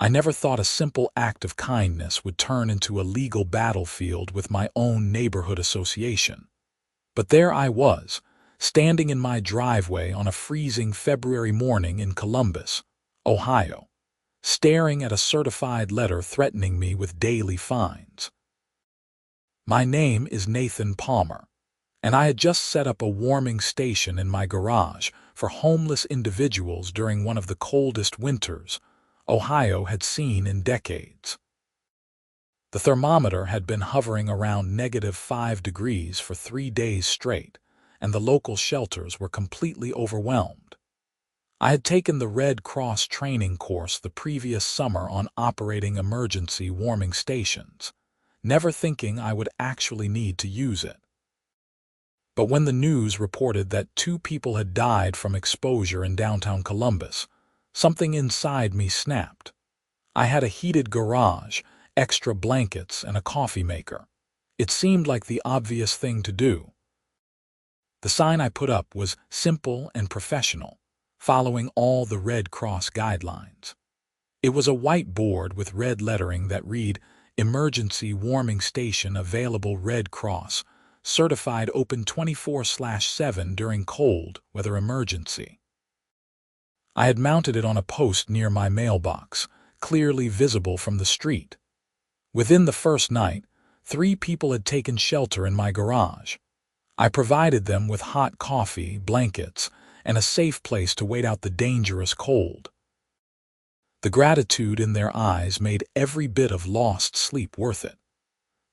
I never thought a simple act of kindness would turn into a legal battlefield with my own neighborhood association. But there I was, standing in my driveway on a freezing February morning in Columbus, Ohio, staring at a certified letter threatening me with daily fines. My name is Nathan Palmer, and I had just set up a warming station in my garage for homeless individuals during one of the coldest winters Ohio had seen in decades. The thermometer had been hovering around -5 degrees for 3 days straight, and the local shelters were completely overwhelmed. I had taken the Red Cross training course the previous summer on operating emergency warming stations, never thinking I would actually need to use it. But when the news reported that 2 people had died from exposure in downtown Columbus, something inside me snapped. I had a heated garage, extra blankets, and a coffee maker. It seemed like the obvious thing to do. The sign I put up was simple and professional, following all the Red Cross guidelines. It was a white board with red lettering that read, "Emergency Warming Station Available Red Cross, Certified Open 24/7 during cold weather emergency." I had mounted it on a post near my mailbox, clearly visible from the street. Within the first night, 3 people had taken shelter in my garage. I provided them with hot coffee, blankets, and a safe place to wait out the dangerous cold. The gratitude in their eyes made every bit of lost sleep worth it.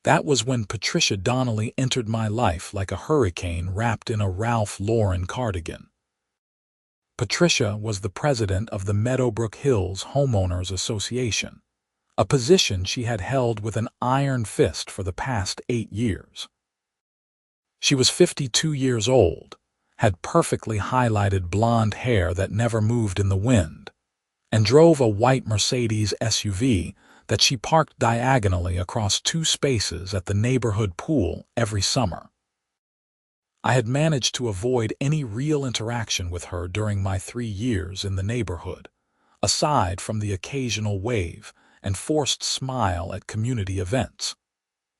That was when Patricia Donnelly entered my life like a hurricane wrapped in a Ralph Lauren cardigan. Patricia was the president of the Meadowbrook Hills Homeowners Association, a position she had held with an iron fist for the past 8 years. She was 52 years old, had perfectly highlighted blonde hair that never moved in the wind, and drove a white Mercedes SUV that she parked diagonally across 2 spaces at the neighborhood pool every summer. I had managed to avoid any real interaction with her during my 3 years in the neighborhood, aside from the occasional wave and forced smile at community events.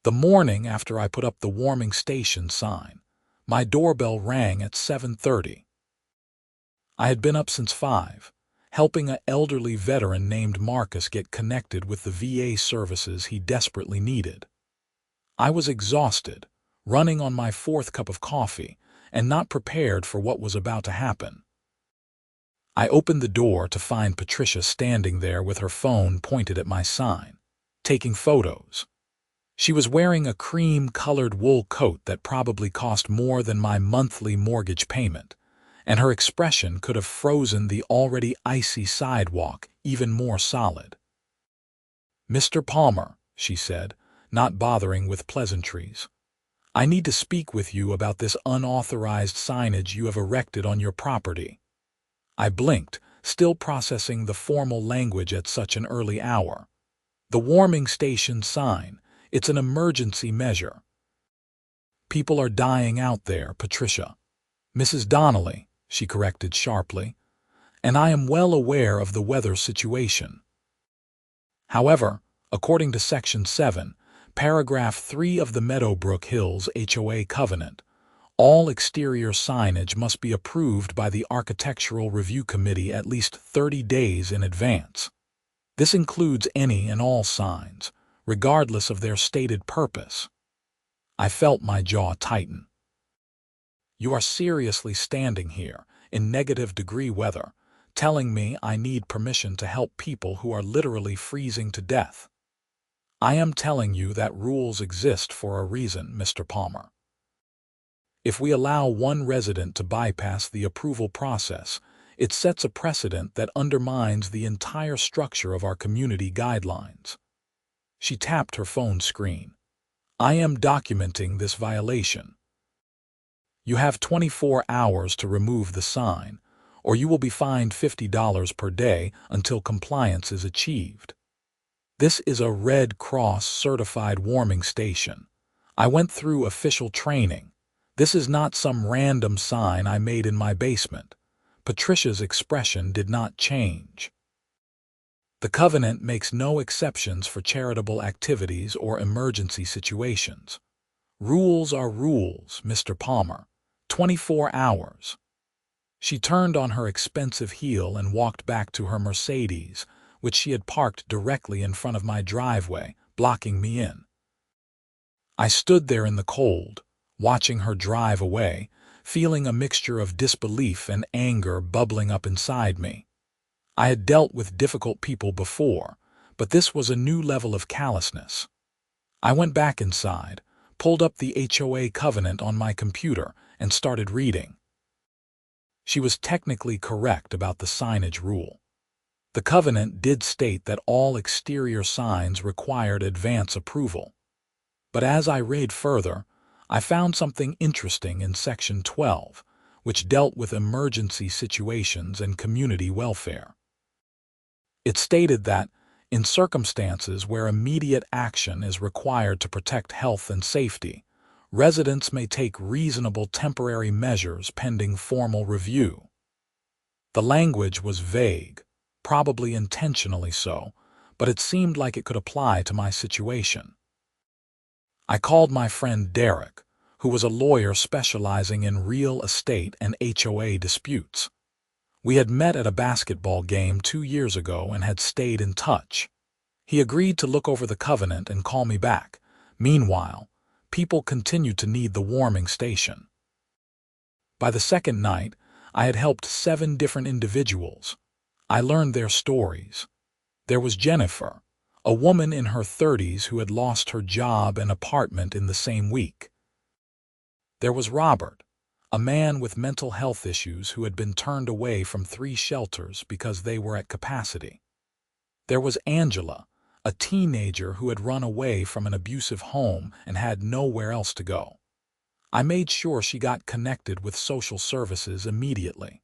The morning after I put up the warming station sign, my doorbell rang at 7:30. I had been up since 5, helping an elderly veteran named Marcus get connected with the VA services he desperately needed. I was exhausted, running on my 4th cup of coffee, and not prepared for what was about to happen. I opened the door to find Patricia standing there with her phone pointed at my sign, taking photos. She was wearing a cream-colored wool coat that probably cost more than my monthly mortgage payment, and her expression could have frozen the already icy sidewalk even more solid. "Mr. Palmer," she said, not bothering with pleasantries, "I need to speak with you about this unauthorized signage you have erected on your property." I blinked, still processing the formal language at such an early hour. "The warming station sign. It's an emergency measure." "People are dying out there, Patricia." "Mrs. Donnelly," she corrected sharply, "and I am well aware of the weather situation. However, according to Section 7, Paragraph 3 of the Meadowbrook Hills HOA Covenant, all exterior signage must be approved by the Architectural Review Committee at least 30 days in advance. This includes any and all signs, regardless of their stated purpose." I felt my jaw tighten. "You are seriously standing here, in -degree weather, telling me I need permission to help people who are literally freezing to death. I am telling you that rules exist for a reason, Mr. Palmer. If we allow one resident to bypass the approval process, it sets a precedent that undermines the entire structure of our community guidelines." She tapped her phone screen. "I am documenting this violation. You have 24 hours to remove the sign, or you will be fined $50 per day until compliance is achieved. This is a Red Cross certified warming station. I went through official training. This is not some random sign I made in my basement." Patricia's expression did not change. The covenant makes no exceptions for charitable activities or emergency situations. Rules are rules, Mr. Palmer. 24 hours. She turned on her expensive heel and walked back to her Mercedes, which she had parked directly in front of my driveway, blocking me in. I stood there in the cold, watching her drive away, feeling a mixture of disbelief and anger bubbling up inside me. I had dealt with difficult people before, but this was a new level of callousness. I went back inside, pulled up the HOA covenant on my computer, and started reading. She was technically correct about the signage rule. The covenant did state that all exterior signs required advance approval. But as I read further, I found something interesting in Section 12, which dealt with emergency situations and community welfare. It stated that, in circumstances where immediate action is required to protect health and safety, residents may take reasonable temporary measures pending formal review. The language was vague, probably intentionally so, but it seemed like it could apply to my situation. I called my friend Derek, who was a lawyer specializing in real estate and HOA disputes. We had met at a basketball game 2 years ago and had stayed in touch. He agreed to look over the covenant and call me back. Meanwhile, people continued to need the warming station. By the second night, I had helped 7 different individuals. I learned their stories. There was Jennifer, a woman in her 30s who had lost her job and apartment in the same week. There was Robert, a man with mental health issues who had been turned away from 3 shelters because they were at capacity. There was Angela, a teenager who had run away from an abusive home and had nowhere else to go. I made sure she got connected with social services immediately.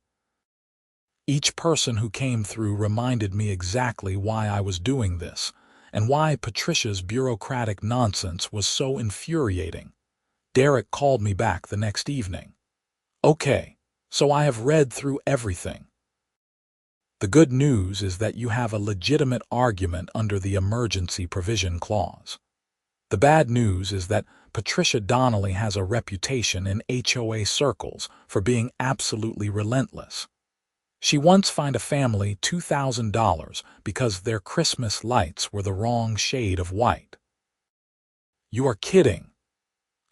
Each person who came through reminded me exactly why I was doing this, and why Patricia's bureaucratic nonsense was so infuriating. Derek called me back the next evening. Okay, so I have read through everything. The good news is that you have a legitimate argument under the emergency provision clause. The bad news is that Patricia Donnelly has a reputation in HOA circles for being absolutely relentless. She once fined a family $2,000 because their Christmas lights were the wrong shade of white. You are kidding.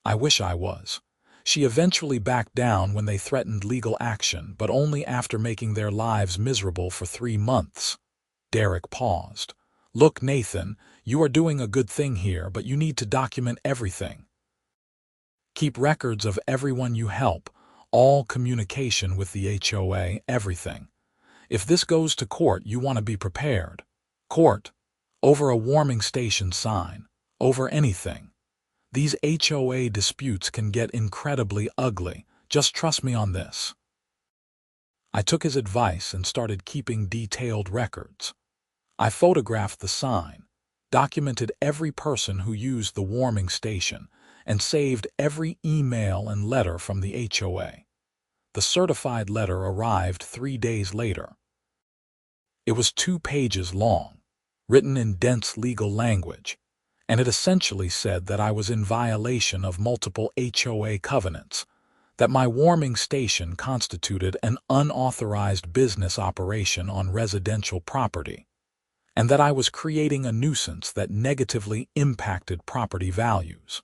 I wish I was. She eventually backed down when they threatened legal action, but only after making their lives miserable for 3 months. Derek paused. Look, Nathan, you are doing a good thing here, but you need to document everything. Keep records of everyone you help, all communication with the HOA, everything. If this goes to court, you want to be prepared. Court. Over a warming station sign. Over anything. These HOA disputes can get incredibly ugly. Just trust me on this. I took his advice and started keeping detailed records. I photographed the sign, documented every person who used the warming station, and saved every email and letter from the HOA. The certified letter arrived 3 days later. It was 2 pages long, written in dense legal language, and it essentially said that I was in violation of multiple HOA covenants, that my warming station constituted an unauthorized business operation on residential property, and that I was creating a nuisance that negatively impacted property values.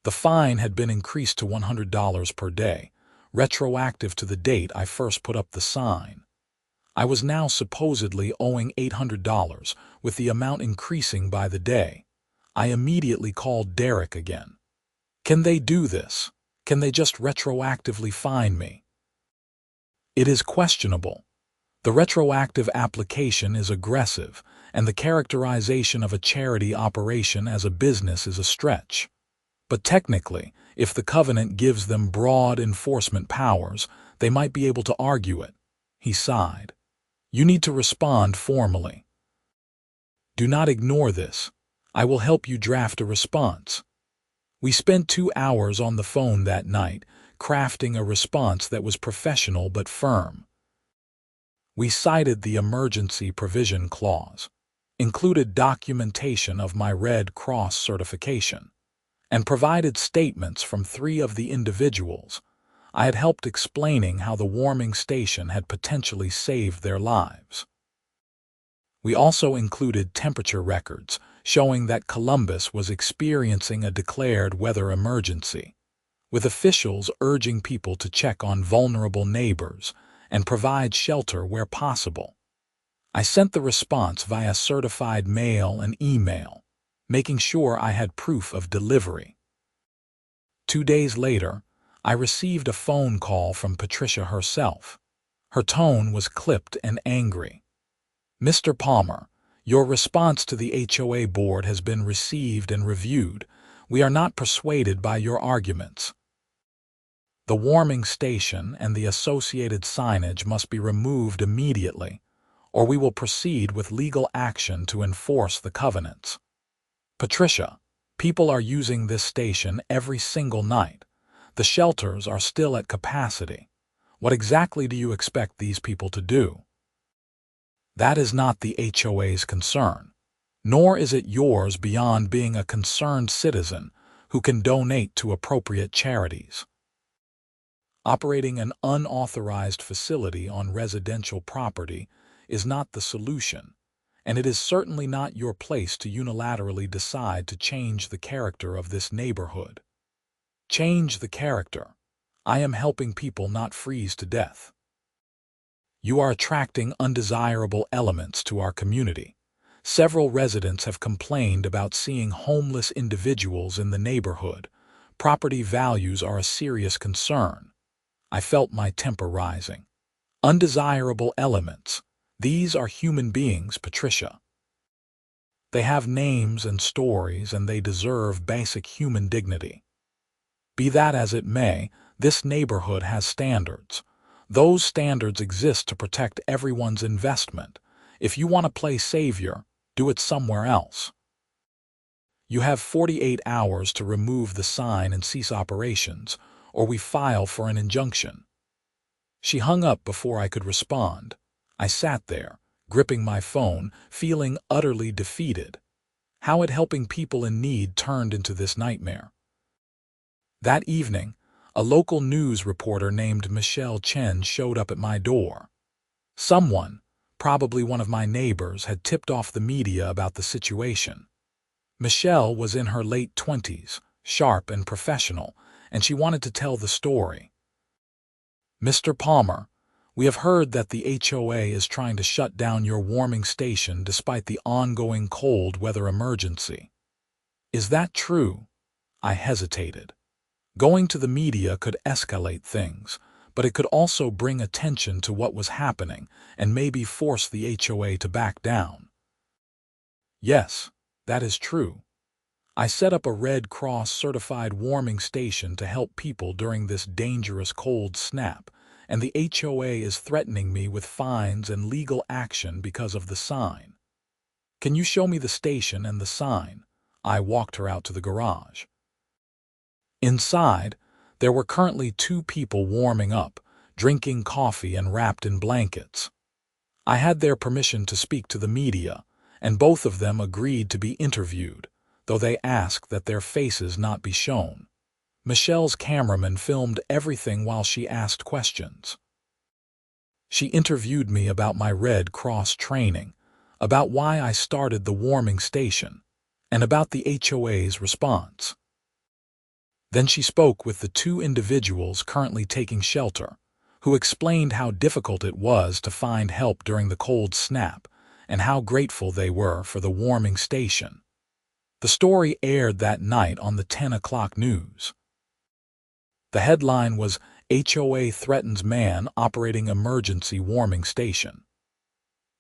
The fine had been increased to $100 per day, retroactive to the date I first put up the sign. I was now supposedly owing $800, with the amount increasing by the day. I immediately called Derek again. Can they do this? Can they just retroactively fine me? It is questionable. The retroactive application is aggressive, and the characterization of a charity operation as a business is a stretch. But technically, if the covenant gives them broad enforcement powers, they might be able to argue it. He sighed. You need to respond formally. Do not ignore this. I will help you draft a response. We spent 2 hours on the phone that night, crafting a response that was professional but firm. We cited the emergency provision clause, included documentation of my Red Cross certification, and provided statements from 3 of the individuals I had helped explaining how the warming station had potentially saved their lives. We also included temperature records showing that Columbus was experiencing a declared weather emergency, with officials urging people to check on vulnerable neighbors and provide shelter where possible. I sent the response via certified mail and email, making sure I had proof of delivery. 2 days later, I received a phone call from Patricia herself. Her tone was clipped and angry. "Mr. Palmer, your response to the HOA board has been received and reviewed. We are not persuaded by your arguments. The warming station and the associated signage must be removed immediately, or we will proceed with legal action to enforce the covenants. Patricia, people are using this station every single night. The shelters are still at capacity. What exactly do you expect these people to do? That is not the HOA's concern, nor is it yours beyond being a concerned citizen who can donate to appropriate charities. Operating an unauthorized facility on residential property is not the solution, and it is certainly not your place to unilaterally decide to change the character of this neighborhood. Change the character. I am helping people not freeze to death. You are attracting undesirable elements to our community. Several residents have complained about seeing homeless individuals in the neighborhood. Property values are a serious concern." I felt my temper rising. Undesirable elements. These are human beings, Patricia. They have names and stories, and they deserve basic human dignity. Be that as it may, this neighborhood has standards. Those standards exist to protect everyone's investment. If you want to play savior, do it somewhere else. You have 48 hours to remove the sign and cease operations, or we file for an injunction. She hung up before I could respond. I sat there, gripping my phone, feeling utterly defeated. How had helping people in need turned into this nightmare? That evening, a local news reporter named Michelle Chen showed up at my door. Someone, probably one of my neighbors, had tipped off the media about the situation. Michelle was in her late 20s, sharp and professional, and she wanted to tell the story. "Mr. Palmer, we have heard that the HOA is trying to shut down your warming station despite the ongoing cold weather emergency. Is that true?" I hesitated. Going to the media could escalate things, but it could also bring attention to what was happening and maybe force the HOA to back down. "Yes, that is true. I set up a Red Cross certified warming station to help people during this dangerous cold snap, and the HOA is threatening me with fines and legal action because of the sign. Can you show me the station and the sign?" I walked her out to the garage. Inside, there were currently 2 people warming up, drinking coffee and wrapped in blankets. I had their permission to speak to the media, and both of them agreed to be interviewed, though they asked that their faces not be shown. Michelle's cameraman filmed everything while she asked questions. She interviewed me about my Red Cross training, about why I started the warming station, and about the HOA's response. Then she spoke with the 2 individuals currently taking shelter, who explained how difficult it was to find help during the cold snap and how grateful they were for the warming station. The story aired that night on the 10 o'clock news. The headline was, "HOA Threatens Man Operating Emergency Warming Station."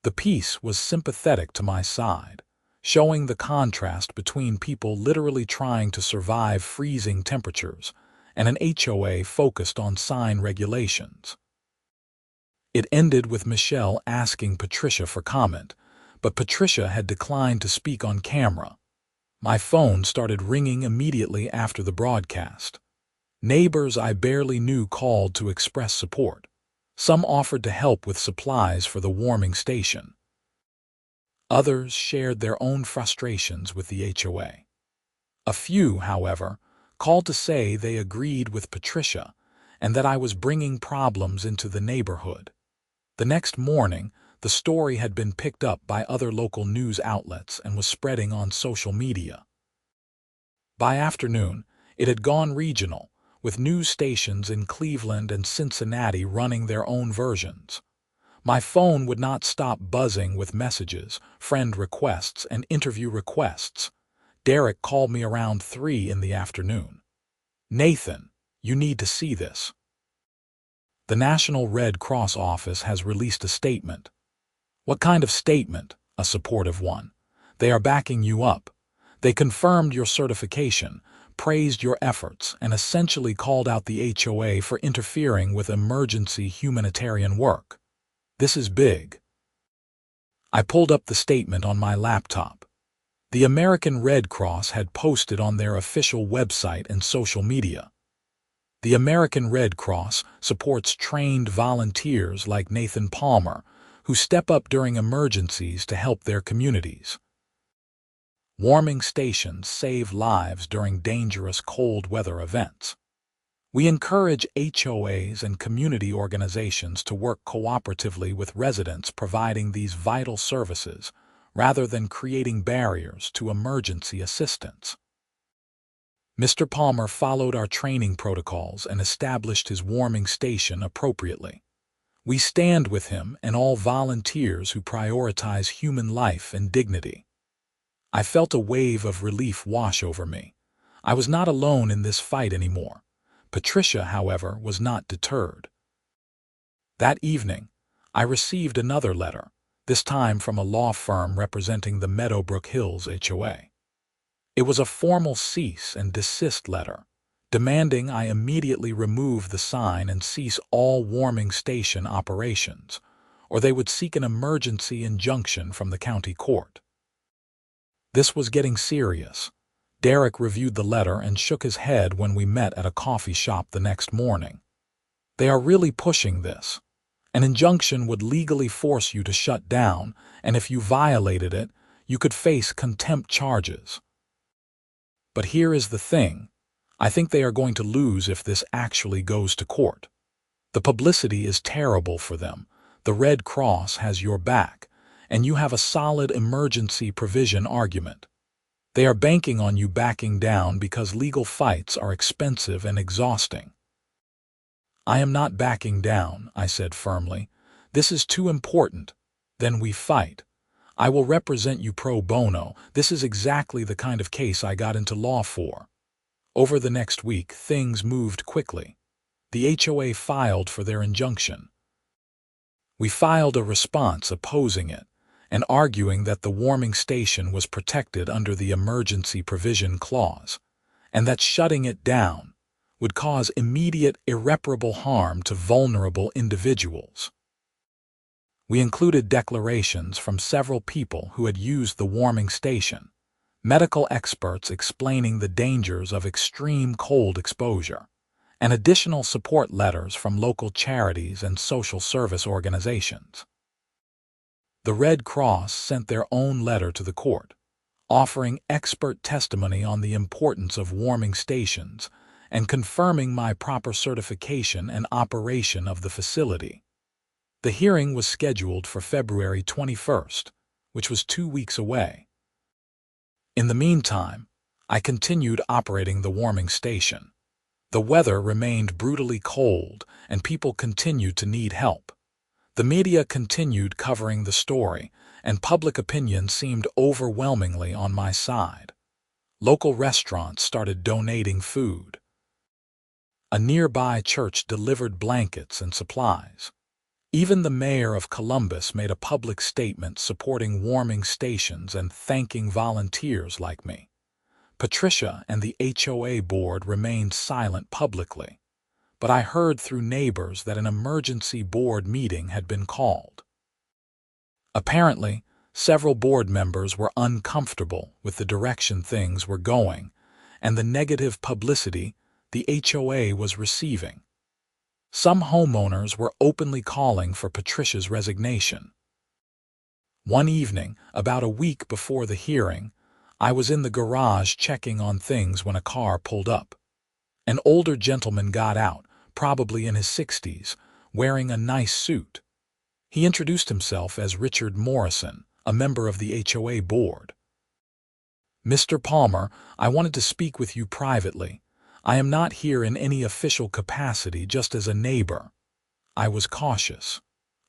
The piece was sympathetic to my side, showing the contrast between people literally trying to survive freezing temperatures and an HOA focused on sign regulations. It ended with Michelle asking Patricia for comment, but Patricia had declined to speak on camera. My phone started ringing immediately after the broadcast. Neighbors I barely knew called to express support. Some offered to help with supplies for the warming station. Others shared their own frustrations with the HOA. A few, however, called to say they agreed with Patricia and that I was bringing problems into the neighborhood. The next morning, the story had been picked up by other local news outlets and was spreading on social media. By afternoon, it had gone regional, with news stations in Cleveland and Cincinnati running their own versions. My phone would not stop buzzing with messages, friend requests, and interview requests. Derek called me around 3 in the afternoon. "Nathan, you need to see this. The National Red Cross office has released a statement." "What kind of statement?" "A supportive one. They are backing you up. They confirmed your certification, praised your efforts, and essentially called out the HOA for interfering with emergency humanitarian work. This is big." I pulled up the statement on my laptop. The American Red Cross had posted on their official website and social media. The American Red Cross supports trained volunteers like Nathan Palmer, who step up during emergencies to help their communities. Warming stations save lives during dangerous cold weather events. We encourage HOAs and community organizations to work cooperatively with residents providing these vital services, rather than creating barriers to emergency assistance. Mr. Palmer followed our training protocols and established his warming station appropriately. We stand with him and all volunteers who prioritize human life and dignity. I felt a wave of relief wash over me. I was not alone in this fight anymore. Patricia, however, was not deterred. That evening, I received another letter, this time from a law firm representing the Meadowbrook Hills HOA. It was a formal cease and desist letter, demanding I immediately remove the sign and cease all warming station operations, or they would seek an emergency injunction from the county court. This was getting serious. Derek reviewed the letter and shook his head when we met at a coffee shop the next morning. "They are really pushing this. An injunction would legally force you to shut down, and if you violated it, you could face contempt charges. But here is the thing. I think they are going to lose if this actually goes to court. The publicity is terrible for them. The Red Cross has your back, and you have a solid emergency provision argument. They are banking on you backing down because legal fights are expensive and exhausting." "I am not backing down," I said firmly. "This is too important. Then we fight. I will represent you pro bono. This is exactly the kind of case I got into law for." Over the next week, things moved quickly. The HOA filed for their injunction. We filed a response opposing it and arguing that the warming station was protected under the Emergency Provision Clause, and that shutting it down would cause immediate irreparable harm to vulnerable individuals. We included declarations from several people who had used the warming station, medical experts explaining the dangers of extreme cold exposure, and additional support letters from local charities and social service organizations. The Red Cross sent their own letter to the court, offering expert testimony on the importance of warming stations and confirming my proper certification and operation of the facility. The hearing was scheduled for February 21st, which was 2 weeks away. In the meantime, I continued operating the warming station. The weather remained brutally cold, and people continued to need help. The media continued covering the story, and public opinion seemed overwhelmingly on my side. Local restaurants started donating food. A nearby church delivered blankets and supplies. Even the mayor of Columbus made a public statement supporting warming stations and thanking volunteers like me. Patricia and the HOA board remained silent publicly, but I heard through neighbors that an emergency board meeting had been called. Apparently, several board members were uncomfortable with the direction things were going and the negative publicity the HOA was receiving. Some homeowners were openly calling for Patricia's resignation. One evening, about a week before the hearing, I was in the garage checking on things when a car pulled up. An older gentleman got out, probably in his 60s, wearing a nice suit. He introduced himself as Richard Morrison, a member of the HOA board. "Mr. Palmer, I wanted to speak with you privately. I am not here in any official capacity, just as a neighbor." I was cautious.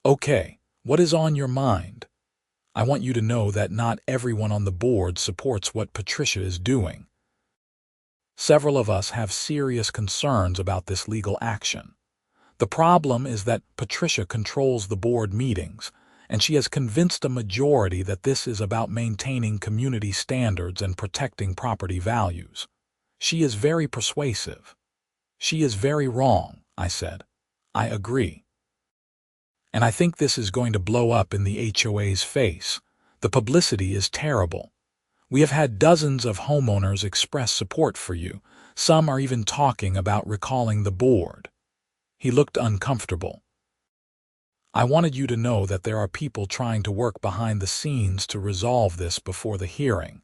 "Okay, what is on your mind?" "I want you to know that not everyone on the board supports what Patricia is doing. Several of us have serious concerns about this legal action. The problem is that Patricia controls the board meetings, and she has convinced a majority that this is about maintaining community standards and protecting property values. She is very persuasive." "She is very wrong," I said. "I agree. And I think this is going to blow up in the HOA's face. The publicity is terrible. We have had dozens of homeowners express support for you. Some are even talking about recalling the board." He looked uncomfortable. "I wanted you to know that there are people trying to work behind the scenes to resolve this before the hearing.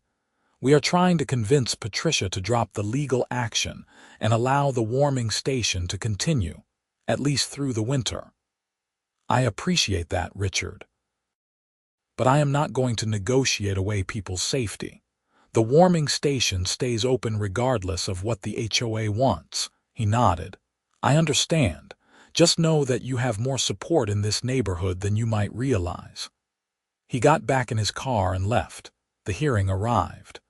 We are trying to convince Patricia to drop the legal action and allow the warming station to continue, at least through the winter." "I appreciate that, Richard. But I am not going to negotiate away people's safety. The warming station stays open regardless of what the HOA wants." He nodded. "I understand. Just know that you have more support in this neighborhood than you might realize." He got back in his car and left. The hearing arrived.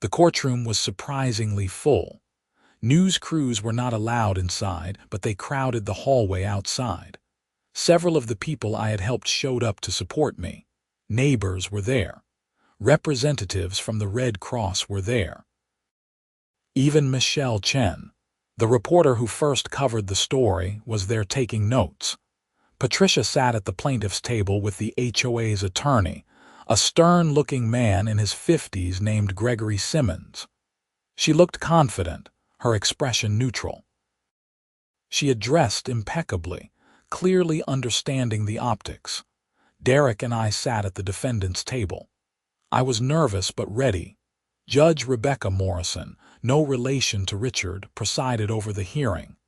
The courtroom was surprisingly full. News crews were not allowed inside, but they crowded the hallway outside. Several of the people I had helped showed up to support me. Neighbors were there. Representatives from the Red Cross were there. Even Michelle Chen, the reporter who first covered the story, was there taking notes. Patricia sat at the plaintiff's table with the HOA's attorney, a stern-looking man in his 50s named Gregory Simmons. She looked confident, her expression neutral. She had dressed impeccably, clearly understanding the optics. Derek and I sat at the defendant's table. I was nervous but ready. Judge Rebecca Morrison, no relation to Richard, presided over the hearing.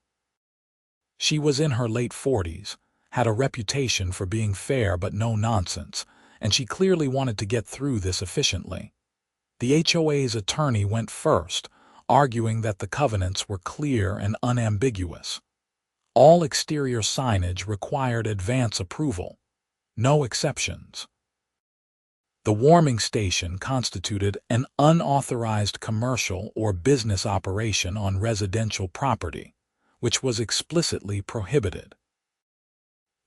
She was in her late 40s, had a reputation for being fair but no nonsense, and she clearly wanted to get through this efficiently. The HOA's attorney went first, arguing that the covenants were clear and unambiguous. All exterior signage required advance approval. No exceptions. The warming station constituted an unauthorized commercial or business operation on residential property, which was explicitly prohibited.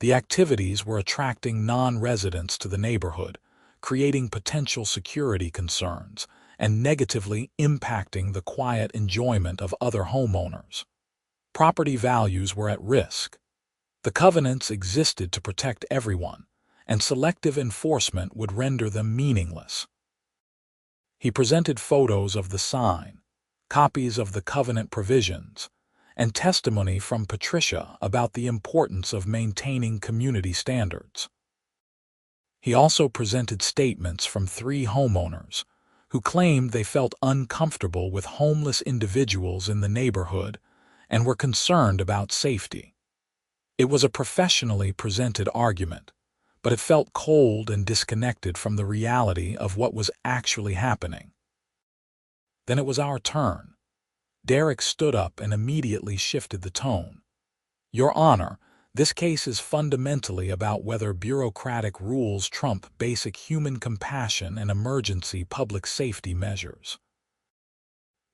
The activities were attracting non-residents to the neighborhood, creating potential security concerns, and negatively impacting the quiet enjoyment of other homeowners. Property values were at risk. The covenants existed to protect everyone, and selective enforcement would render them meaningless. He presented photos of the sign, copies of the covenant provisions, and testimony from Patricia about the importance of maintaining community standards. He also presented statements from 3 homeowners who claimed they felt uncomfortable with homeless individuals in the neighborhood and were concerned about safety. It was a professionally presented argument, but it felt cold and disconnected from the reality of what was actually happening. Then it was our turn. Derek stood up and immediately shifted the tone. "Your Honor, this case is fundamentally about whether bureaucratic rules trump basic human compassion and emergency public safety measures.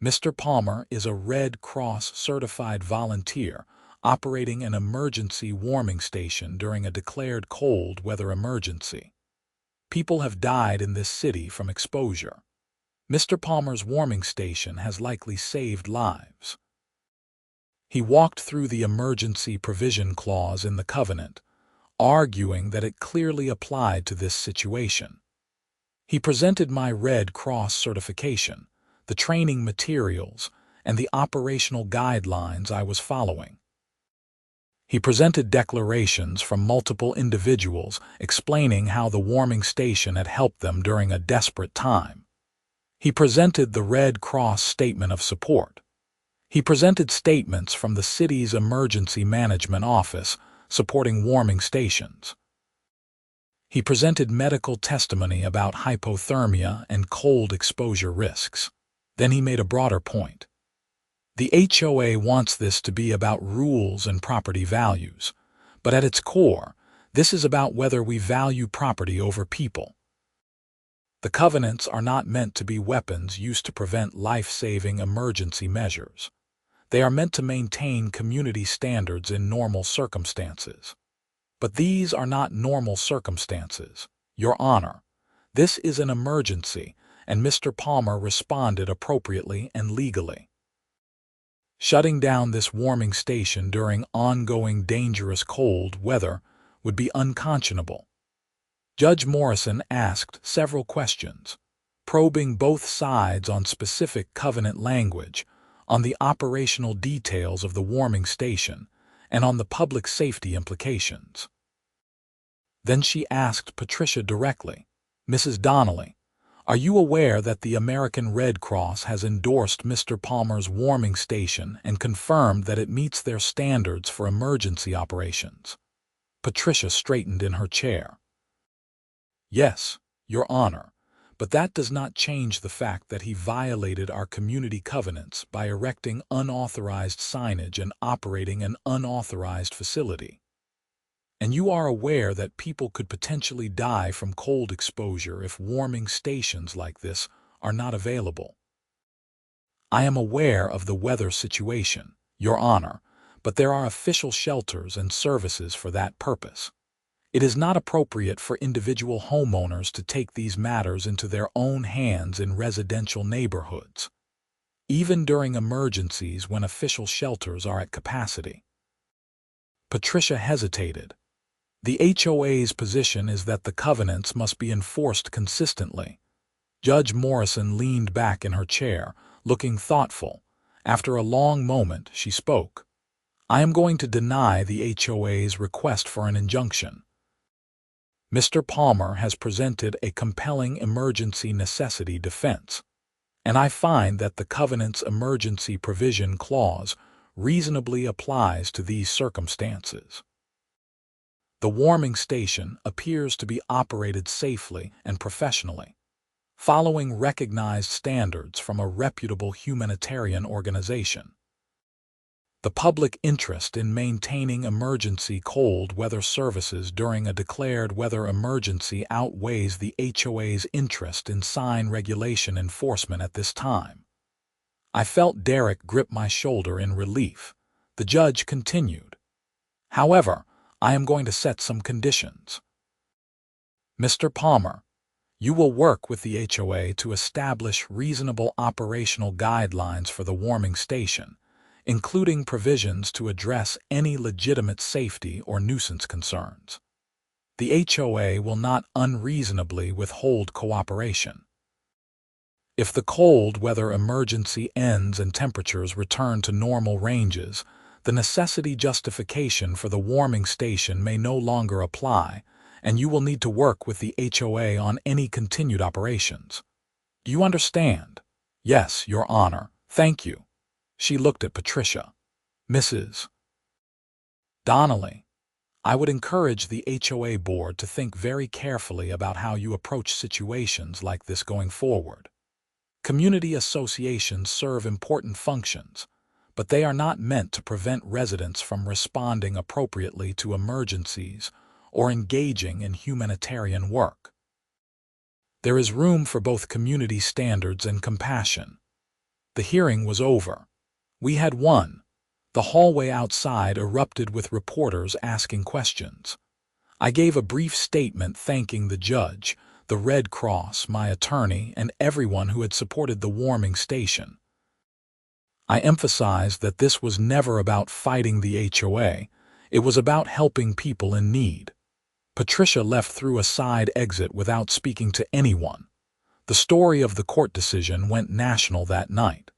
Mr. Palmer is a Red Cross certified volunteer operating an emergency warming station during a declared cold weather emergency. People have died in this city from exposure. Mr. Palmer's warming station has likely saved lives." He walked through the emergency provision clause in the covenant, arguing that it clearly applied to this situation. He presented my Red Cross certification, the training materials, and the operational guidelines I was following. He presented declarations from multiple individuals explaining how the warming station had helped them during a desperate time. He presented the Red Cross statement of support. He presented statements from the city's emergency management office supporting warming stations. He presented medical testimony about hypothermia and cold exposure risks. Then he made a broader point. The HOA wants this to be about rules and property values, but at its core, this is about whether we value property over people. The covenants are not meant to be weapons used to prevent life-saving emergency measures. They are meant to maintain community standards in normal circumstances. But these are not normal circumstances, Your Honor. This is an emergency, and Mr. Palmer responded appropriately and legally. Shutting down this warming station during ongoing dangerous cold weather would be unconscionable. Judge Morrison asked several questions, probing both sides on specific covenant language, on the operational details of the warming station, and on the public safety implications. Then she asked Patricia directly, "Mrs. Donnelly, are you aware that the American Red Cross has endorsed Mr. Palmer's warming station and confirmed that it meets their standards for emergency operations?" Patricia straightened in her chair. "Yes, Your Honor, but that does not change the fact that he violated our community covenants by erecting unauthorized signage and operating an unauthorized facility. And you are aware that people could potentially die from cold exposure if warming stations like this are not available." "I am aware of the weather situation, Your Honor, but there are official shelters and services for that purpose. It is not appropriate for individual homeowners to take these matters into their own hands in residential neighborhoods, even during emergencies when official shelters are at capacity." Patricia hesitated. The HOA's position is that the covenants must be enforced consistently. Judge Morrison leaned back in her chair, looking thoughtful. After a long moment, she spoke. "I am going to deny the HOA's request for an injunction. Mr. Palmer has presented a compelling emergency necessity defense, and I find that the covenant's emergency provision clause reasonably applies to these circumstances. The warming station appears to be operated safely and professionally, following recognized standards from a reputable humanitarian organization. The public interest in maintaining emergency cold weather services during a declared weather emergency outweighs the HOA's interest in sign regulation enforcement at this time." I felt Derek grip my shoulder in relief. The judge continued, "However, I am going to set some conditions. Mr. Palmer, you will work with the HOA to establish reasonable operational guidelines for the warming station, including provisions to address any legitimate safety or nuisance concerns. The HOA will not unreasonably withhold cooperation. If the cold weather emergency ends and temperatures return to normal ranges, the necessity justification for the warming station may no longer apply, and you will need to work with the HOA on any continued operations. Do you understand?" "Yes, Your Honor. Thank you." She looked at Patricia. "Mrs. Donnelly, I would encourage the HOA board to think very carefully about how you approach situations like this going forward. Community associations serve important functions, but they are not meant to prevent residents from responding appropriately to emergencies or engaging in humanitarian work. There is room for both community standards and compassion." The hearing was over. We had won. The hallway outside erupted with reporters asking questions. I gave a brief statement thanking the judge, the Red Cross, my attorney, and everyone who had supported the warming station. I emphasized that this was never about fighting the HOA. It was about helping people in need. Patricia left through a side exit without speaking to anyone. The story of the court decision went national that night.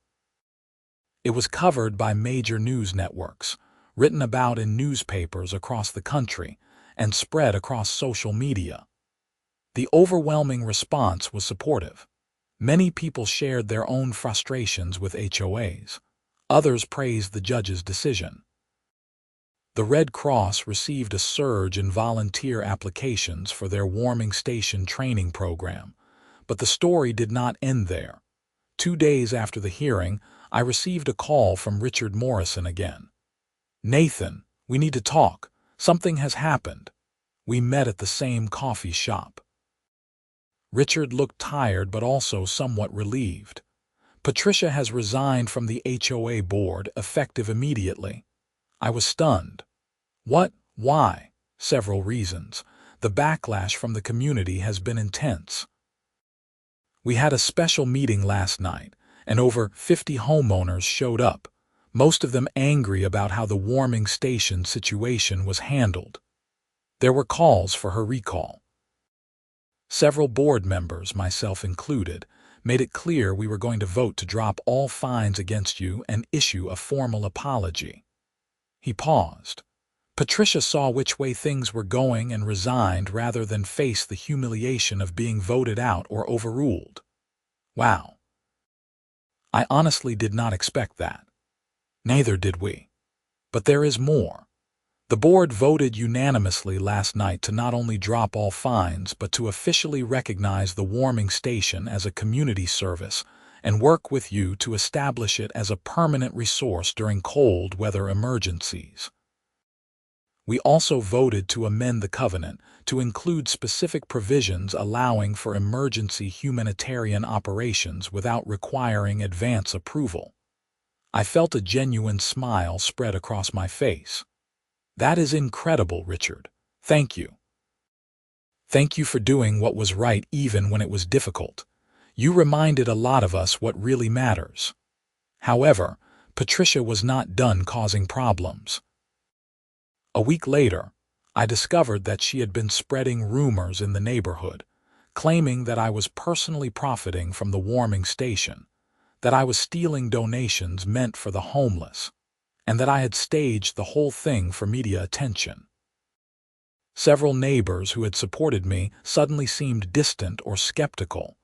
It was covered by major news networks, written about in newspapers across the country, and spread across social media. The overwhelming response was supportive. Many people shared their own frustrations with HOAs. Others praised the judge's decision. The Red Cross received a surge in volunteer applications for their warming station training program, but the story did not end there. 2 days after the hearing, I received a call from Richard Morrison again. "Nathan, we need to talk. Something has happened." We met at the same coffee shop. Richard looked tired but also somewhat relieved. "Patricia has resigned from the HOA board, effective immediately." I was stunned. "What? Why?" "Several reasons. The backlash from the community has been intense. We had a special meeting last night, and over 50 homeowners showed up, most of them angry about how the warming station situation was handled. There were calls for her recall. Several board members, myself included, made it clear we were going to vote to drop all fines against you and issue a formal apology." He paused. "Patricia saw which way things were going and resigned rather than face the humiliation of being voted out or overruled." Wow. I honestly did not expect that. Neither did we. But there is more. The board voted unanimously last night to not only drop all fines but to officially recognize the warming station as a community service and work with you to establish it as a permanent resource during cold weather emergencies. We also voted to amend the covenant to include specific provisions allowing for emergency humanitarian operations without requiring advance approval. I felt a genuine smile spread across my face. "That is incredible, Richard. Thank you. Thank you for doing what was right even when it was difficult. You reminded a lot of us what really matters." However, Patricia was not done causing problems. A week later, I discovered that she had been spreading rumors in the neighborhood, claiming that I was personally profiting from the warming station, that I was stealing donations meant for the homeless, and that I had staged the whole thing for media attention. Several neighbors who had supported me suddenly seemed distant or skeptical.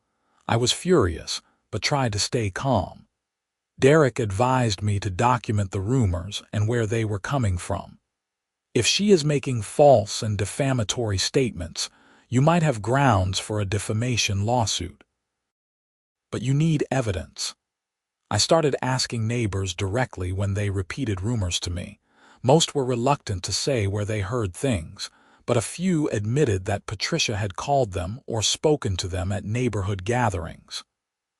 I was furious, but tried to stay calm. Derek advised me to document the rumors and where they were coming from. "If she is making false and defamatory statements, you might have grounds for a defamation lawsuit. But you need evidence." I started asking neighbors directly when they repeated rumors to me. Most were reluctant to say where they heard things, but a few admitted that Patricia had called them or spoken to them at neighborhood gatherings.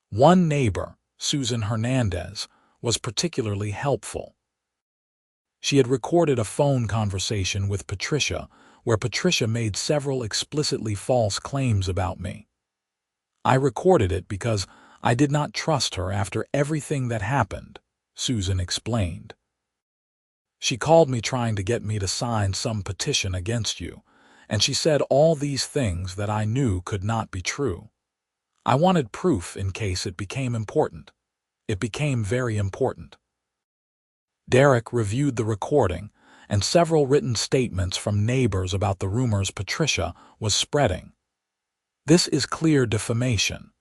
One neighbor, Susan Hernandez, was particularly helpful. She had recorded a phone conversation with Patricia where Patricia made several explicitly false claims about me. "I recorded it because I did not trust her after everything that happened," Susan explained. "She called me trying to get me to sign some petition against you, and she said all these things that I knew could not be true. I wanted proof in case it became important. It became very important." Derek reviewed the recording and several written statements from neighbors about the rumors Patricia was spreading. "This is clear defamation.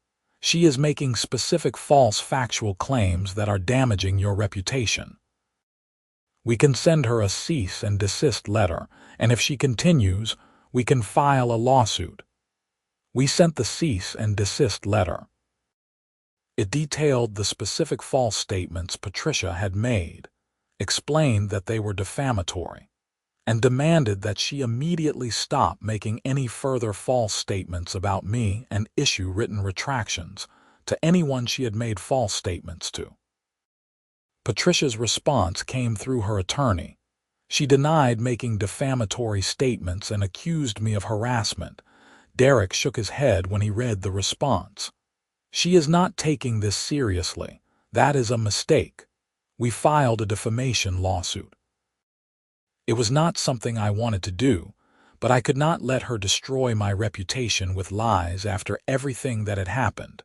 She is making specific false factual claims that are damaging your reputation. We can send her a cease and desist letter, and if she continues, we can file a lawsuit." We sent the cease and desist letter. It detailed the specific false statements Patricia had made, explained that they were defamatory, and demanded that she immediately stop making any further false statements about me and issue written retractions to anyone she had made false statements to. Patricia's response came through her attorney. She denied making defamatory statements and accused me of harassment. Derek shook his head when he read the response. "She is not taking this seriously. That is a mistake. We filed a defamation lawsuit." It was not something I wanted to do, but I could not let her destroy my reputation with lies after everything that had happened.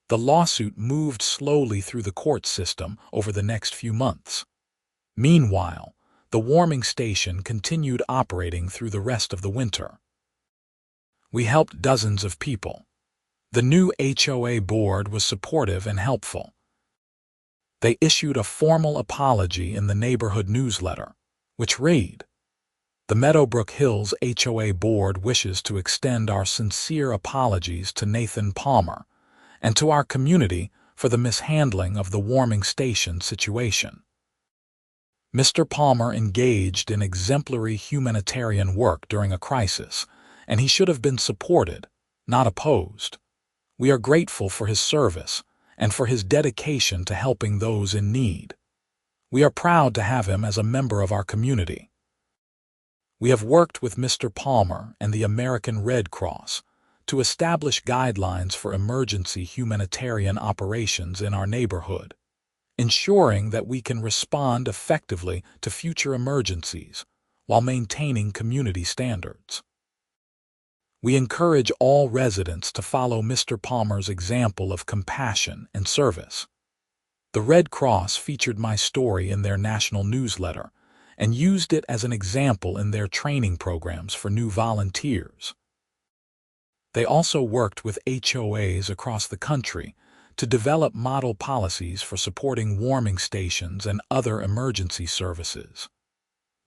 The lawsuit moved slowly through the court system over the next few months. Meanwhile, the warming station continued operating through the rest of the winter. We helped dozens of people. The new HOA board was supportive and helpful. They issued a formal apology in the neighborhood newsletter, which read, "The Meadowbrook Hills HOA board wishes to extend our sincere apologies to Nathan Palmer and to our community for the mishandling of the warming station situation. Mr. Palmer engaged in exemplary humanitarian work during a crisis, and he should have been supported, not opposed. We are grateful for his service and for his dedication to helping those in need. We are proud to have him as a member of our community. We have worked with Mr. Palmer and the American Red Cross to establish guidelines for emergency humanitarian operations in our neighborhood, ensuring that we can respond effectively to future emergencies while maintaining community standards. We encourage all residents to follow Mr. Palmer's example of compassion and service. The Red Cross featured my story in their national newsletter and used it as an example in their training programs for new volunteers. They also worked with HOAs across the country to develop model policies for supporting warming stations and other emergency services.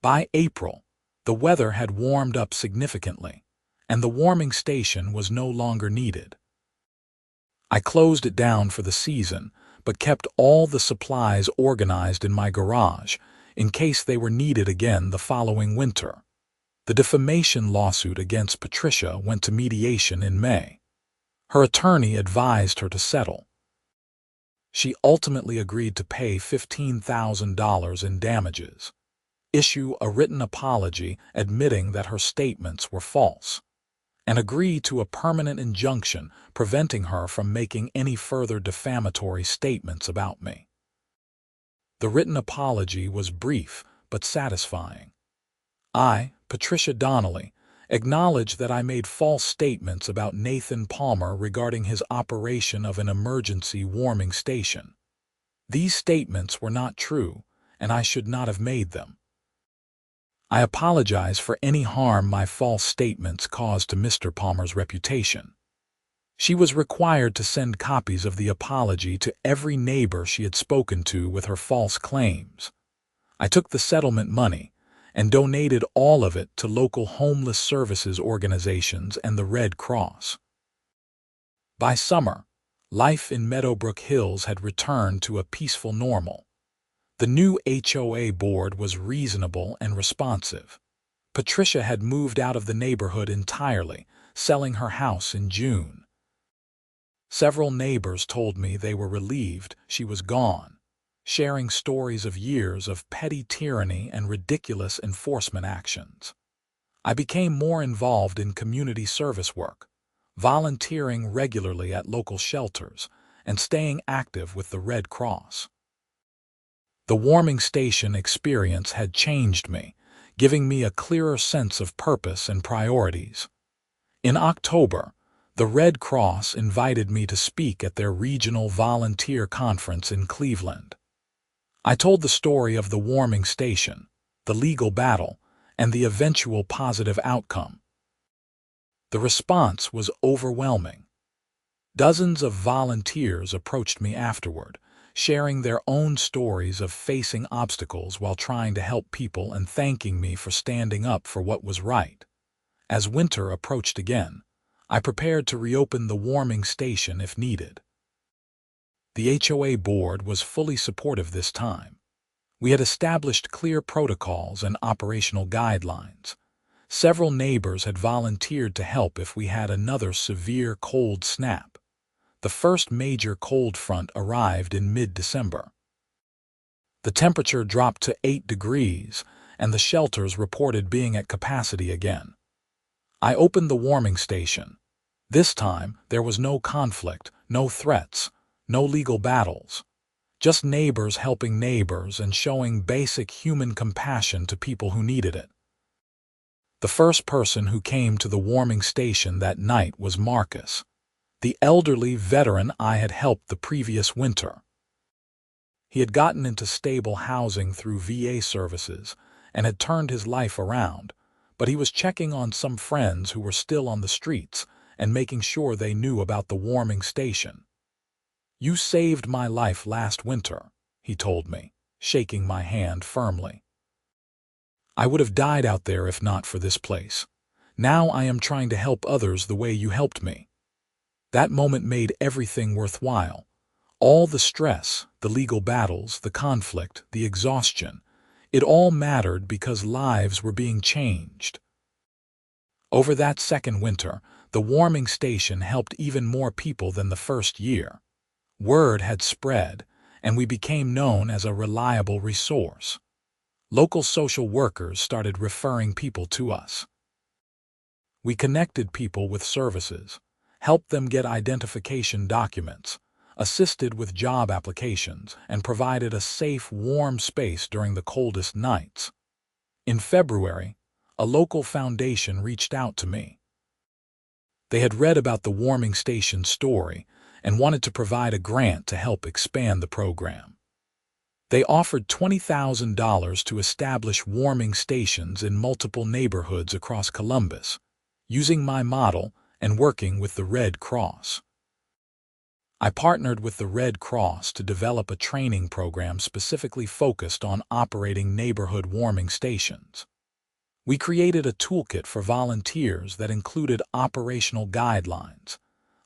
By April, the weather had warmed up significantly, and the warming station was no longer needed. I closed it down for the season, but kept all the supplies organized in my garage in case they were needed again the following winter. The defamation lawsuit against Patricia went to mediation in May. Her attorney advised her to settle. She ultimately agreed to pay $15,000 in damages, issue a written apology admitting that her statements were false, and agree to a permanent injunction preventing her from making any further defamatory statements about me. The written apology was brief but satisfying. I, Patricia Donnelly, acknowledge that I made false statements about Nathan Palmer regarding his operation of an emergency warming station. These statements were not true, and I should not have made them. I apologize for any harm my false statements caused to Mr. Palmer's reputation. She was required to send copies of the apology to every neighbor she had spoken to with her false claims. I took the settlement money and donated all of it to local homeless services organizations and the Red Cross. By summer, life in Meadowbrook Hills had returned to a peaceful normal. The new HOA board was reasonable and responsive. Patricia had moved out of the neighborhood entirely, selling her house in June. Several neighbors told me they were relieved she was gone, sharing stories of years of petty tyranny and ridiculous enforcement actions. I became more involved in community service work, volunteering regularly at local shelters, and staying active with the Red Cross. The warming station experience had changed me, giving me a clearer sense of purpose and priorities. In October, the Red Cross invited me to speak at their regional volunteer conference in Cleveland. I told the story of the warming station, the legal battle, and the eventual positive outcome. The response was overwhelming. Dozens of volunteers approached me afterward, sharing their own stories of facing obstacles while trying to help people and thanking me for standing up for what was right. As winter approached again, I prepared to reopen the warming station if needed. The HOA board was fully supportive this time. We had established clear protocols and operational guidelines. Several neighbors had volunteered to help if we had another severe cold snap. The first major cold front arrived in mid-December. The temperature dropped to 8 degrees, and the shelters reported being at capacity again. I opened the warming station. This time, there was no conflict, no threats, no legal battles. Just neighbors helping neighbors and showing basic human compassion to people who needed it. The first person who came to the warming station that night was Marcus, the elderly veteran I had helped the previous winter. He had gotten into stable housing through VA services and had turned his life around, but he was checking on some friends who were still on the streets and making sure they knew about the warming station. "You saved my life last winter," he told me, shaking my hand firmly. "I would have died out there if not for this place. Now I am trying to help others the way you helped me." That moment made everything worthwhile. All the stress, the legal battles, the conflict, the exhaustion, it all mattered because lives were being changed. Over that second winter, the warming station helped even more people than the first year. Word had spread, and we became known as a reliable resource. Local social workers started referring people to us. We connected people with services, helped them get identification documents, assisted with job applications, and provided a safe, warm space during the coldest nights. In February, a local foundation reached out to me. They had read about the warming station story and wanted to provide a grant to help expand the program. They offered $20,000 to establish warming stations in multiple neighborhoods across Columbus, using my model and working with the Red Cross. I partnered with the Red Cross to develop a training program specifically focused on operating neighborhood warming stations. We created a toolkit for volunteers that included operational guidelines,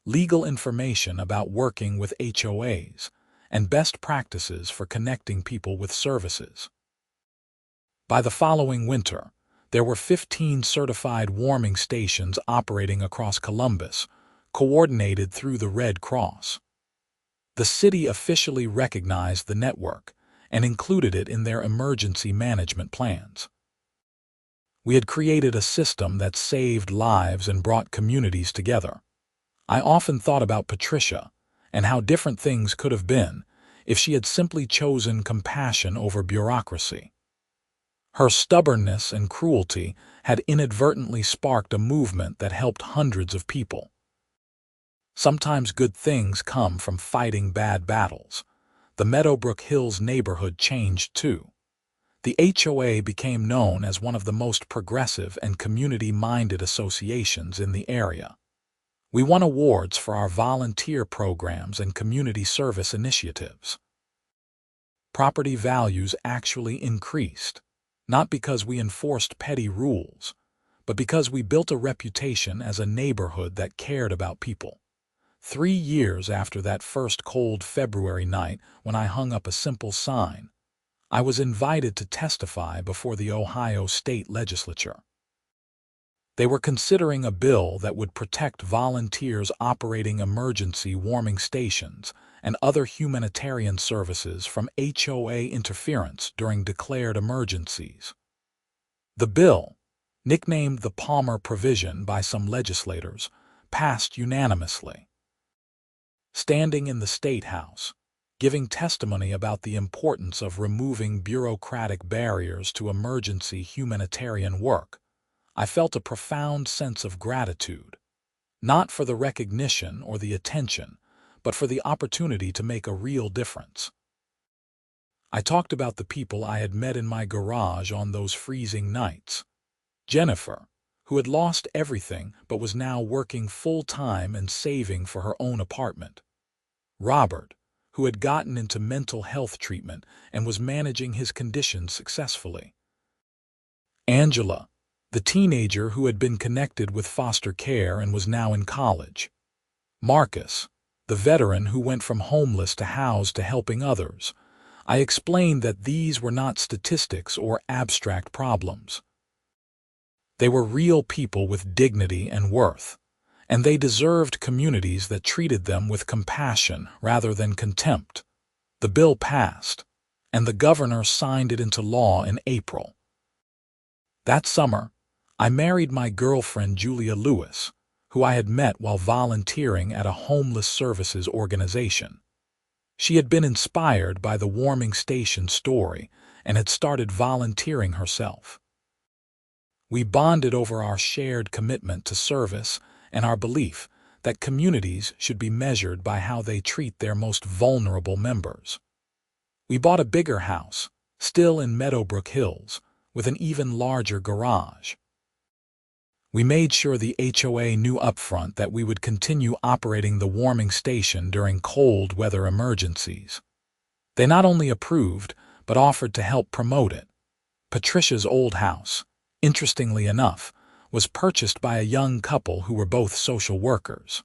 legal information about working with HOAs, and best practices for connecting people with services. By the following winter, there were 15 certified warming stations operating across Columbus, coordinated through the Red Cross. The city officially recognized the network and included it in their emergency management plans. We had created a system that saved lives and brought communities together. I often thought about Patricia and how different things could have been if she had simply chosen compassion over bureaucracy. Her stubbornness and cruelty had inadvertently sparked a movement that helped hundreds of people. Sometimes good things come from fighting bad battles. The Meadowbrook Hills neighborhood changed too. The HOA became known as one of the most progressive and community-minded associations in the area. We won awards for our volunteer programs and community service initiatives. Property values actually increased, not because we enforced petty rules, but because we built a reputation as a neighborhood that cared about people. 3 years after that first cold February night when I hung up a simple sign, I was invited to testify before the Ohio State Legislature. They were considering a bill that would protect volunteers operating emergency warming stations and other humanitarian services from HOA interference during declared emergencies. The bill, nicknamed the Palmer Provision by some legislators, passed unanimously. Standing in the State House, giving testimony about the importance of removing bureaucratic barriers to emergency humanitarian work, I felt a profound sense of gratitude, not for the recognition or the attention, but for the opportunity to make a real difference. I talked about the people I had met in my garage on those freezing nights. Jennifer, who had lost everything but was now working full-time and saving for her own apartment. Robert, who had gotten into mental health treatment and was managing his condition successfully. Angela, the teenager who had been connected with foster care and was now in college. Marcus, the veteran who went from homeless to housed to helping others. I explained that these were not statistics or abstract problems. They were real people with dignity and worth, and they deserved communities that treated them with compassion rather than contempt. The bill passed, and the governor signed it into law in April. That summer, I married my girlfriend Julia Lewis, who I had met while volunteering at a homeless services organization. She had been inspired by the warming station story and had started volunteering herself. We bonded over our shared commitment to service and our belief that communities should be measured by how they treat their most vulnerable members. We bought a bigger house, still in Meadowbrook Hills, with an even larger garage. We made sure the HOA knew upfront that we would continue operating the warming station during cold weather emergencies. They not only approved, but offered to help promote it. Patricia's old house, interestingly enough, was purchased by a young couple who were both social workers.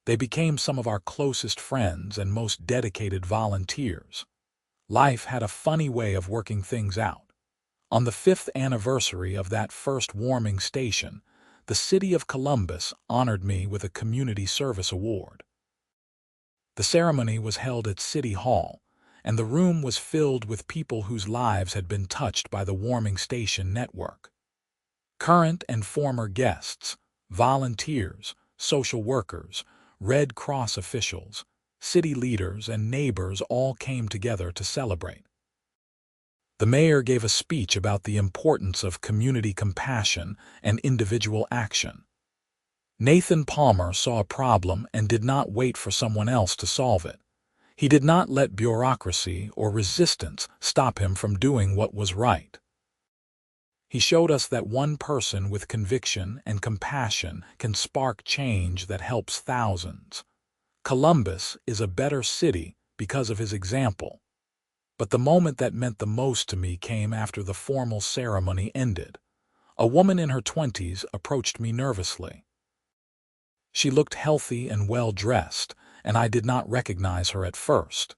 They became some of our closest friends and most dedicated volunteers. Life had a funny way of working things out. On the 5th anniversary of that first warming station, the city of Columbus honored me with a Community Service Award. The ceremony was held at City Hall, and the room was filled with people whose lives had been touched by the warming station network. Current and former guests, volunteers, social workers, Red Cross officials, city leaders, and neighbors all came together to celebrate. The mayor gave a speech about the importance of community compassion and individual action. Nathan Palmer saw a problem and did not wait for someone else to solve it. He did not let bureaucracy or resistance stop him from doing what was right. He showed us that one person with conviction and compassion can spark change that helps thousands. Columbus is a better city because of his example. But the moment that meant the most to me came after the formal ceremony ended. A woman in her 20s approached me nervously. She looked healthy and well-dressed, and I did not recognize her at first.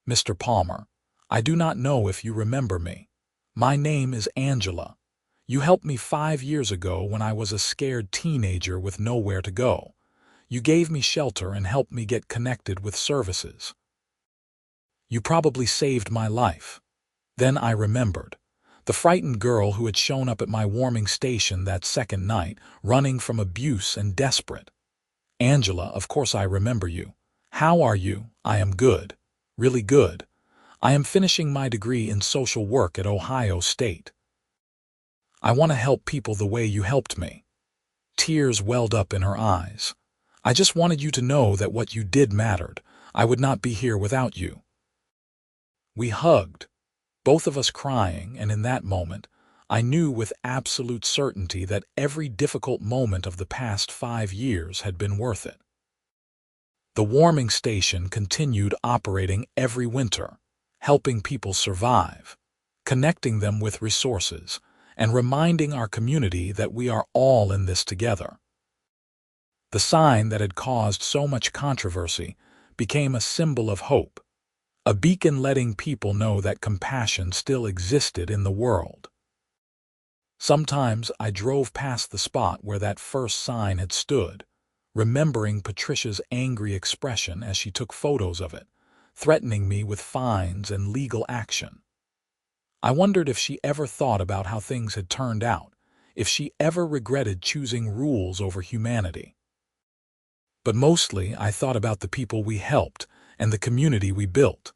"Mr. Palmer, I do not know if you remember me. My name is Angela. You helped me 5 years ago when I was a scared teenager with nowhere to go. You gave me shelter and helped me get connected with services. You probably saved my life." Then I remembered. The frightened girl who had shown up at my warming station that second night, running from abuse and desperate. "Angela, of course I remember you. How are you?" "I am good. Really good. I am finishing my degree in social work at Ohio State. I want to help people the way you helped me." Tears welled up in her eyes. "I just wanted you to know that what you did mattered. I would not be here without you." We hugged, both of us crying, and in that moment, I knew with absolute certainty that every difficult moment of the past 5 years had been worth it. The warming station continued operating every winter, helping people survive, connecting them with resources, and reminding our community that we are all in this together. The sign that had caused so much controversy became a symbol of hope, a beacon letting people know that compassion still existed in the world. Sometimes I drove past the spot where that first sign had stood, remembering Patricia's angry expression as she took photos of it, threatening me with fines and legal action. I wondered if she ever thought about how things had turned out, if she ever regretted choosing rules over humanity. But mostly I thought about the people we helped and the community we built.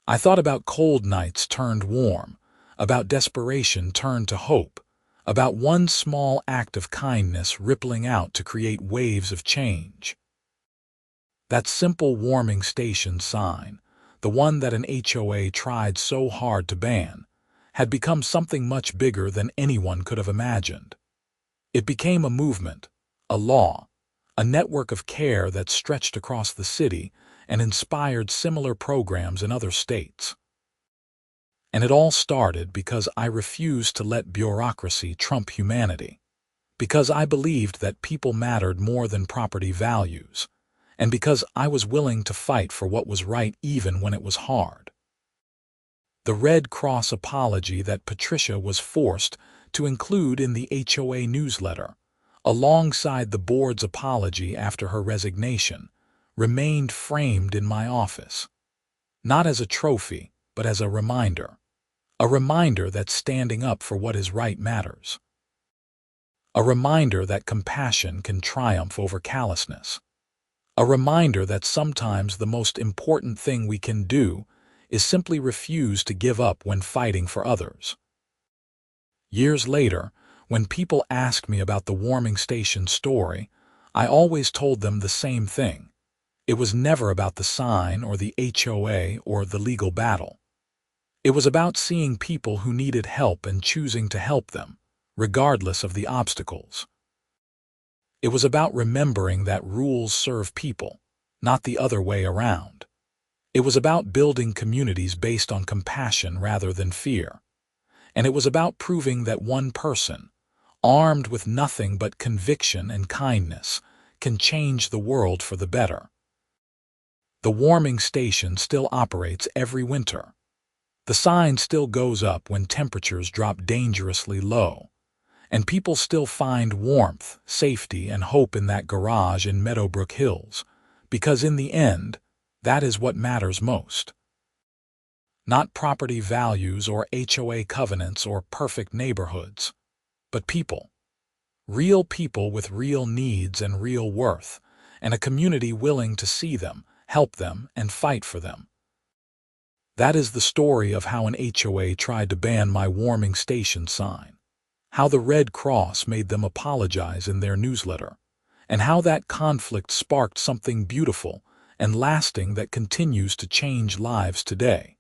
I thought about cold nights turned warm, about desperation turned to hope, about one small act of kindness rippling out to create waves of change. That simple warming station sign, the one that an HOA tried so hard to ban, had become something much bigger than anyone could have imagined. It became a movement, a law, a network of care that stretched across the city and inspired similar programs in other states. And it all started because I refused to let bureaucracy trump humanity, because I believed that people mattered more than property values, and because I was willing to fight for what was right even when it was hard. The Red Cross apology that Patricia was forced to include in the HOA newsletter, alongside the board's apology after her resignation, remained framed in my office, not as a trophy, but as a reminder that standing up for what is right matters. A reminder that compassion can triumph over callousness. A reminder that sometimes the most important thing we can do is simply refuse to give up when fighting for others. Years later, when people ask me about the warming station story, I always told them the same thing. It was never about the sign or the HOA or the legal battle. It was about seeing people who needed help and choosing to help them, regardless of the obstacles. It was about remembering that rules serve people, not the other way around. It was about building communities based on compassion rather than fear. And it was about proving that one person, armed with nothing but conviction and kindness, can change the world for the better. The warming station still operates every winter. The sign still goes up when temperatures drop dangerously low. And people still find warmth, safety, and hope in that garage in Meadowbrook Hills, because in the end, that is what matters most. Not property values or HOA covenants or perfect neighborhoods, but people. Real people with real needs and real worth, and a community willing to see them, help them, and fight for them. That is the story of how an HOA tried to ban my warming station sign, how the Red Cross made them apologize in their newsletter, and how that conflict sparked something beautiful and lasting that continues to change lives today.